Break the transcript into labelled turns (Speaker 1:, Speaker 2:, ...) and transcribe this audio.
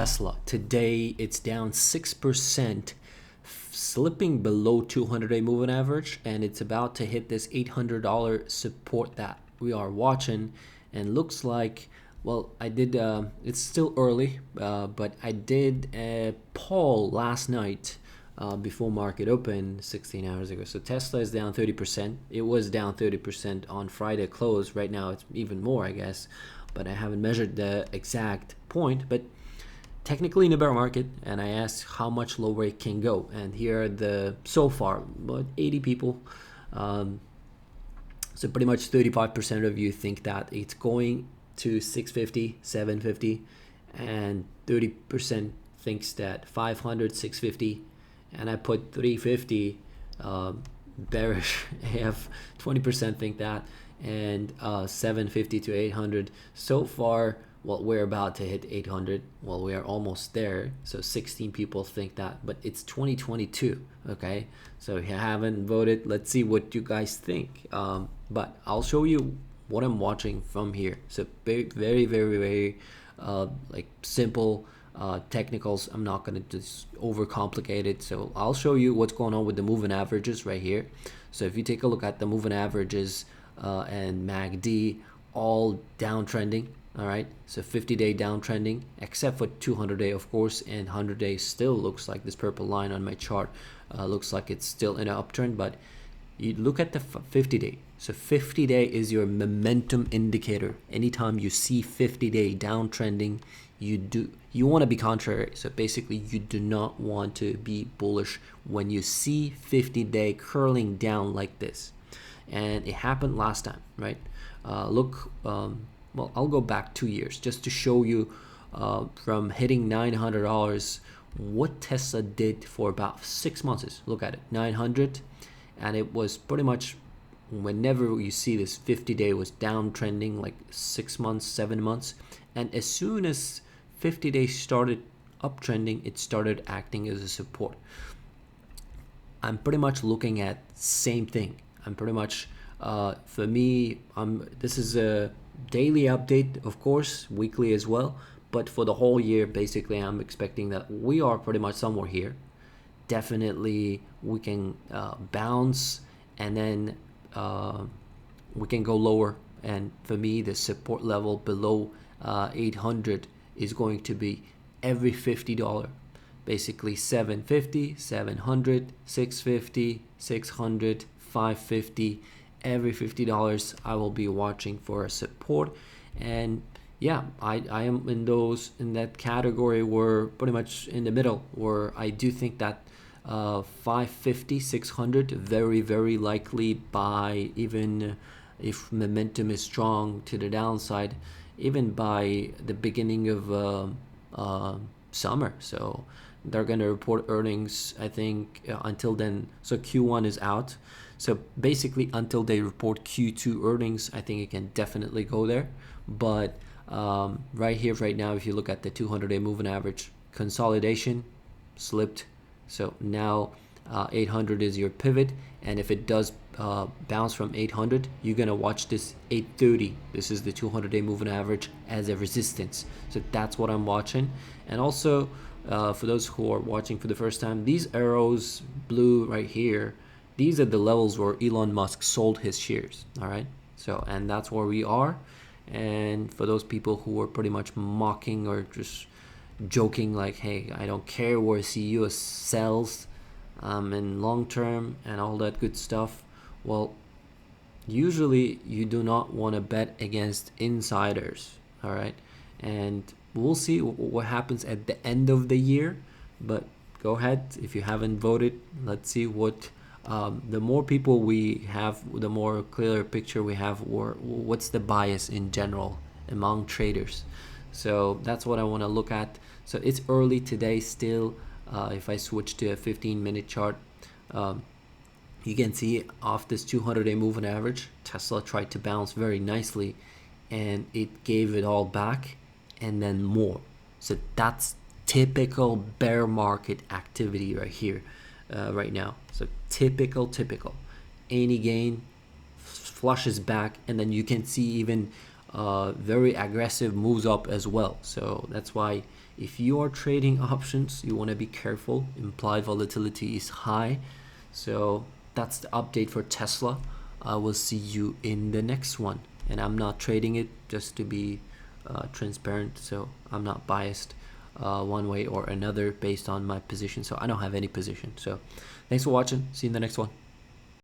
Speaker 1: Tesla. Today it's down 6%, slipping below 200-day moving average, and it's about to hit this $800 support that we are watching. And looks like, well, I did, it's still early, but I did a poll last night before market open 16 hours ago. So Tesla is down 30%. It was down 30% on Friday close. Right now it's even more, I guess, but I haven't measured the exact point. But technically in a bear market, and I asked how much lower it can go, and here are the so far about 80 people, so pretty much 35% of you think that it's going to 650, 750, and 30% thinks that 500, 650, and I put 350 bearish. I have 20% think that, and 750 to 800 so far. Well, we're about to hit 800. Well, we are almost there. So 16 people think that, but it's 2022. Okay, so if you haven't voted, let's see what you guys think. But I'll show you what I'm watching from here. So very like simple technicals. I'm not gonna just overcomplicate it. So I'll show you what's going on with the moving averages right here. So if you take a look at the moving averages and MACD, all downtrending. All right, so 50-day downtrending, except for 200-day, of course, and 100-day still looks like this purple line on my chart looks like it's still in an uptrend. But you look at the 50-day. So 50-day is your momentum indicator. Anytime you see 50-day downtrending, you want to be contrary. So basically, you do not want to be bullish when you see 50-day curling down like this, and it happened last time, right? Look. Well, I'll go back 2 years just to show you from hitting $900 what Tesla did for about 6 months. Look at it, 900, and it was pretty much whenever you see this 50-day was downtrending like 6 months, 7 months, and as soon as 50-day started uptrending, it started acting as a support. I'm pretty much looking at same thing. I'm pretty much for me, this is a daily update, of course, weekly as well, but for the whole year, basically I'm expecting that we are pretty much somewhere here. Definitely we can bounce, and then we can go lower, and for me the support level below 800 is going to be every $50, basically 750, 700, 650, 600, 550. Every $50 I will be watching for a support. And yeah, I am in that category where pretty much in the middle, where I do think that 550, 600 very likely by, even if momentum is strong to the downside, even by the beginning of summer. So they're going to report earnings, I think, until then. So Q1 is out. So basically, until they report Q2 earnings, I think it can definitely go there. But right here, right now, if you look at the 200-day moving average, consolidation slipped. So now 800 is your pivot. And if it does bounce from 800, you're going to watch this 830. This is the 200-day moving average as a resistance. So that's what I'm watching. And also, for those who are watching for the first time, these arrows, blue right here, these are the levels where Elon Musk sold his shares. All right. So, and that's where we are. And for those people who are pretty much mocking or just joking, like, hey, I don't care where CEO sells in long term and all that good stuff. Well, usually you do not want to bet against insiders. All right. And we'll see what happens at the end of the year. But go ahead. If you haven't voted, let's see what. The more people we have, the more clearer picture we have, or what's the bias in general among traders. So that's what I want to look at. So it's early today still. If I switch to a 15-minute chart, you can see off this 200-day moving average, Tesla tried to bounce very nicely, and it gave it all back and then more. So that's typical bear market activity right here. Right now. So typical. Any gain flushes back, and then you can see even very aggressive moves up as well. So that's why if you are trading options, you want to be careful. Implied volatility is high. So that's the update for Tesla. I will see you in the next one. And I'm not trading it, just to be transparent, so I'm not biased one way or another based on my position. So I don't have any position. So thanks for watching. See you in the next one.